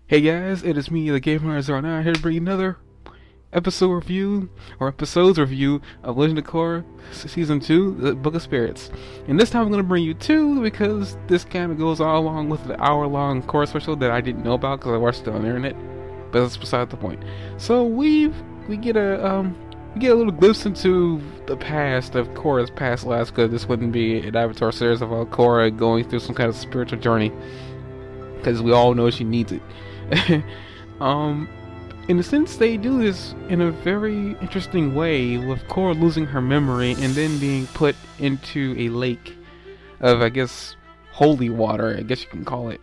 Hey guys, it is me, the Gamer09, here to bring you another episode review, or episodes review of Legend of Korra Season 2, The Book of Spirits. And this time I'm going to bring you two because this kind of goes all along with the hour-long Korra special that I didn't know about because I watched it on the internet, but that's beside the point. So we get a little glimpse into the past of Korra's past lives, because this wouldn't be an Avatar series of Korra going through some kind of spiritual journey, because we all know she needs it. In a sense, they do this in a very interesting way, with Korra losing her memory and then being put into a lake of, I guess, holy water, I guess you can call it.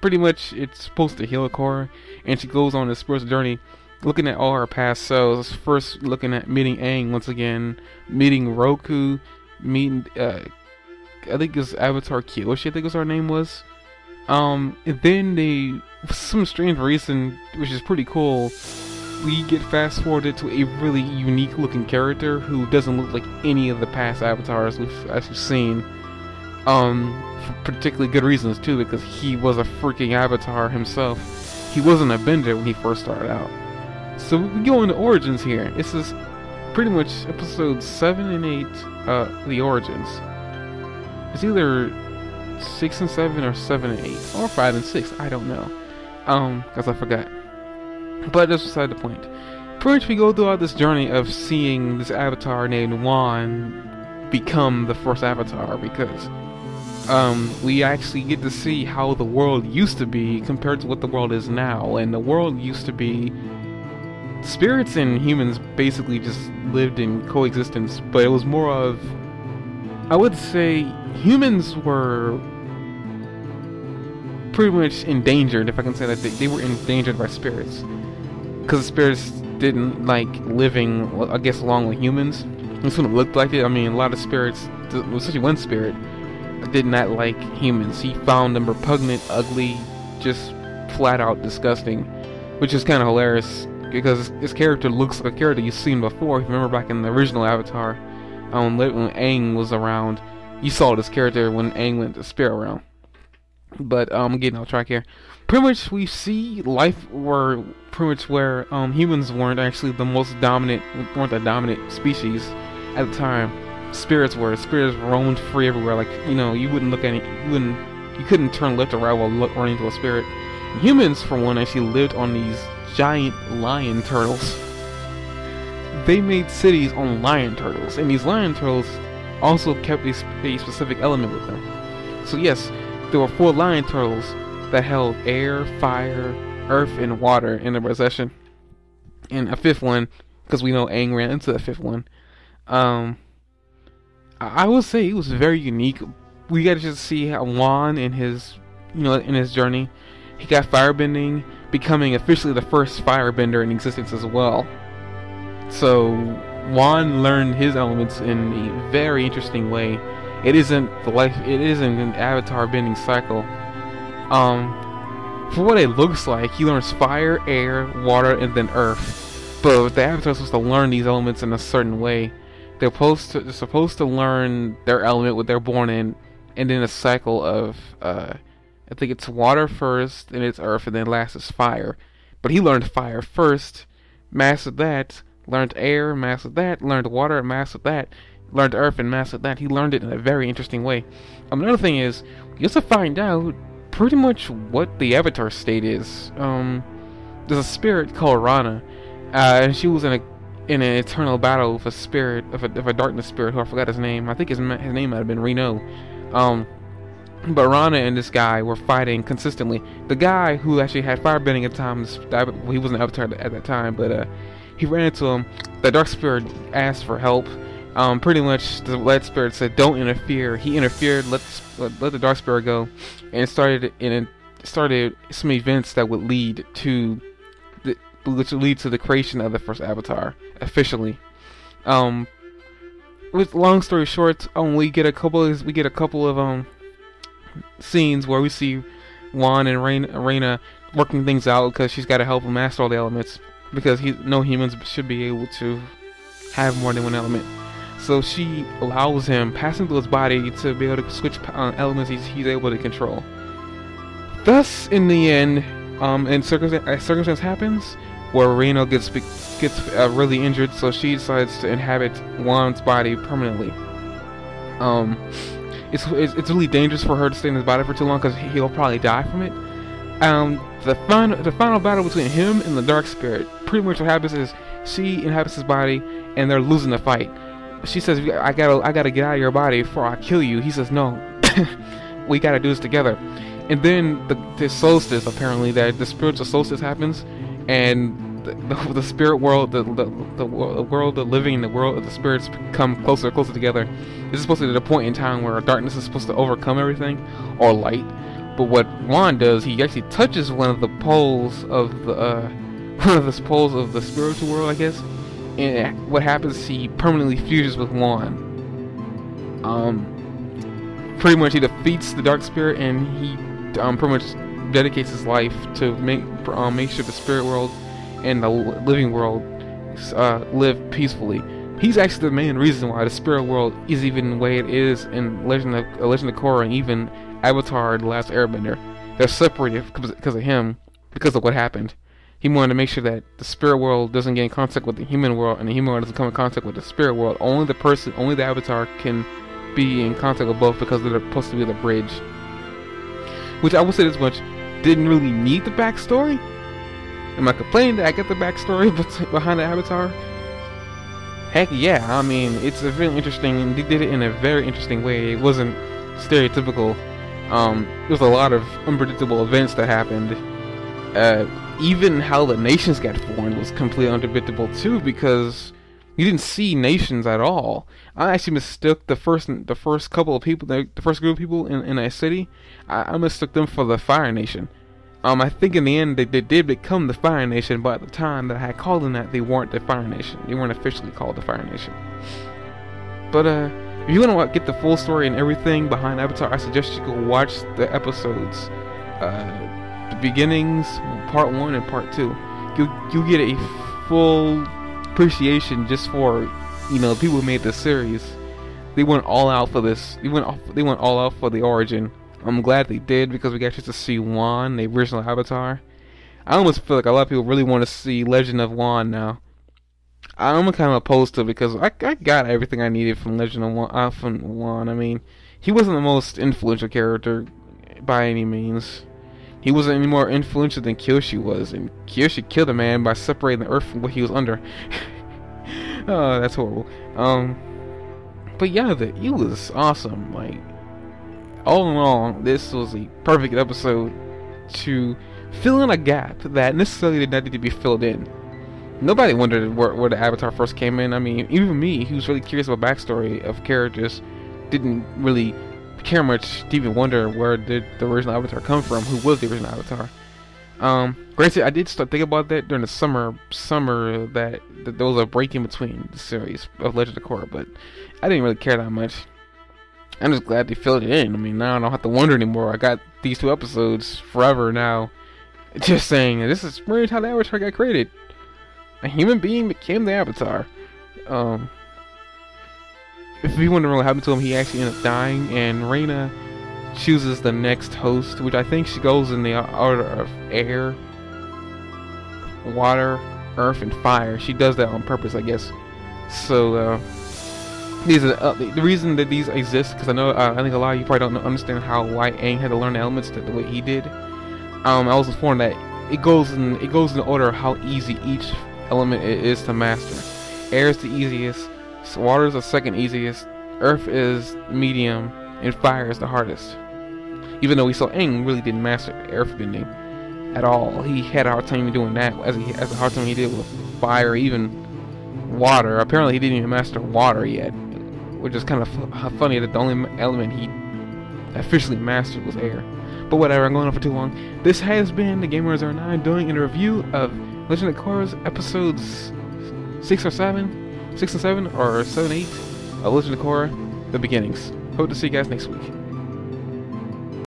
Pretty much it's supposed to heal Korra, and she goes on this spiritual journey, looking at all her past selves. First looking at meeting Aang once again, meeting Roku, meeting, I think it's Avatar Kyoshi, I think was her name was. And then they, for some strange reason, which is pretty cool, we get fast forwarded to a really unique looking character who doesn't look like any of the past avatars we've actually seen. For particularly good reasons too, because he was a freaking avatar himself. He wasn't a bender when he first started out. So we go into origins here. This is pretty much episodes 7 and 8, the origins. It's either 6 and 7 or 7 and 8 or 5 and 6, I don't know, because I forgot, but that's beside the point. Pretty much we go throughout this journey of seeing this avatar named Juan become the first avatar, because we actually get to see how the world used to be compared to what the world is now. And the world used to be, spirits and humans basically just lived in coexistence, but it was more of, I would say, humans were pretty much endangered, if I can say that. They were endangered by spirits, because the spirits didn't like living, I guess, along with humans. This one looked like it. I mean, a lot of spirits, especially one spirit, did not like humans. He found them repugnant, ugly, just flat out disgusting, which is kind of hilarious because his character looks like a character you've seen before. If you remember back in the original Avatar, when Aang was around, you saw this character when Aang went to Spirit Realm. But I'm getting off track here. Pretty much we see life where humans weren't actually the most dominant, weren't the dominant species at the time. Spirits were. Spirits roamed free everywhere. Like, you know, you wouldn't look at any, you couldn't turn left or right while running into a spirit. Humans, for one, actually lived on these giant lion turtles. They made cities on lion turtles, and these lion turtles also kept a specific element with them. So yes, there were 4 lion turtles that held air, fire, earth, and water in their possession, and a 5th one, because we know Aang ran into the 5th one. I would say it was very unique. We got to just see how Juan in his, in his journey, he got firebending, becoming officially the first firebender in existence as well. So Juan learned his elements in a very interesting way. It isn't an avatar bending cycle. For what it looks like, he learns fire, air, water, and then earth. But the avatar is supposed to learn these elements in a certain way. They're supposed to learn their element, what they're born in, and then a cycle of I think it's water first, and it's earth, and then last is fire. But he learned fire first, mastered that. Learned air, mastered that. Learned water, mastered that. Learned earth, and mastered that. He learned it in a very interesting way. Another thing is, you have to find out pretty much what the Avatar state is. There's a spirit called Rana, and she was in an eternal battle with a spirit of a darkness spirit who I forgot his name. I think his name might have been Reno. But Rana and this guy were fighting consistently. The guy who actually had firebending at times, he wasn't an Avatar at that time, but he ran into him. The dark spirit asked for help. Pretty much the lead spirit said, "Don't interfere." He interfered, let the dark spirit go, and it started some events that would lead to the creation of the first Avatar officially. With long story short, we get a couple of scenes where we see Juan and Reina working things out, because she's got to help him master all the elements, because no humans should be able to have more than one element. So she allows him, passing through his body, to be able to switch elements he's able to control. Thus, in the end, And a circumstance happens where Reno gets really injured, so she decides to inhabit Juan's body permanently. It's really dangerous for her to stay in his body for too long because he'll probably die from it. The final battle between him and the Dark Spirit, pretty much what happens is she inhabits his body and they're losing the fight. She says, I gotta get out of your body before I kill you. He says, no, we gotta do this together. And then the solstice, apparently, that the spiritual solstice happens, and the spirit world, the world of living and the world of the spirits come closer and closer together. This is supposed to be the point in time where darkness is supposed to overcome everything, or light. But what Juan does, he actually touches one of the poles of the spiritual world, I guess. And what happens? He permanently fuses with Juan. Pretty much, he defeats the dark spirit, and he pretty much dedicates his life to make sure the spirit world and the living world live peacefully. He's actually the main reason why the spirit world is even the way it is in Legend of Korra, and even Avatar: The Last Airbender. They're separated because of him, because of what happened. He wanted to make sure that the spirit world doesn't get in contact with the human world, and the human world doesn't come in contact with the spirit world. Only the Avatar can be in contact with both, because they're supposed to be the bridge. Which, I will say this much, didn't really need the backstory. Am I complaining that I get the backstory behind the Avatar? Heck yeah, I mean, it's a really interesting, and they did it in a very interesting way. It wasn't stereotypical. There's a lot of unpredictable events that happened. Even how the nations got formed was completely unpredictable too, because you didn't see nations at all. I actually mistook the first couple of people, the first group of people in a city. I mistook them for the Fire Nation. I think in the end they did become the Fire Nation, but at the time that I had called them that, they weren't the Fire Nation. They weren't officially called the Fire Nation. But if you want to get the full story and everything behind Avatar, I suggest you go watch the episodes, the beginnings, part 1 and part 2. You get a full appreciation just for, the people who made this series. They went all out for this. They went all out for the origin. I'm glad they did, because we got to see Juan, the original Avatar. I almost feel like a lot of people really want to see Legend of Juan now. I'm kind of opposed to it, because I got everything I needed from Legend of Juan. I mean, he wasn't the most influential character by any means. He wasn't any more influential than Kyoshi was, and Kyoshi killed a man by separating the earth from what he was under. Oh, that's horrible. But yeah, it was awesome. Like, all in all, this was a perfect episode to fill in a gap that necessarily did not need to be filled in. Nobody wondered where the Avatar first came in. I mean, even me, who's really curious about backstory of characters, didn't really care much to even wonder where did the original Avatar come from, who was the original Avatar. Granted, I did start thinking about that during the summer that there was a break in between the series of Legend of Korra, but I didn't really care that much. I'm just glad they filled it in. I mean, now I don't have to wonder anymore. I got these 2 episodes forever now, just saying this is how the Avatar got created. A human being became the Avatar. If you wonder what happened to him, he actually ended up dying, and Reina chooses the next host, which I think she goes in the order of air, water, earth, and fire. She does that on purpose, I guess. So these are the reason that these exist, because I think a lot of you probably don't understand how why Aang had to learn the elements the way he did. I was informed that it goes in the order of how easy each element is to master. Air is the easiest, water is the second easiest, earth is medium, and fire is the hardest. Even though we saw Aang really didn't master earthbending at all. He had a hard time doing that, as a hard time he did with fire, even water. Apparently he didn't even master water yet, which is kind of funny that the only element he officially mastered was air. But whatever, I'm going on for too long. This has been the Gamer09 doing a review of Legend of Korra's episodes 6 and 7, or 7 and 8 of Legend of Korra, The Beginnings. Hope to see you guys next week.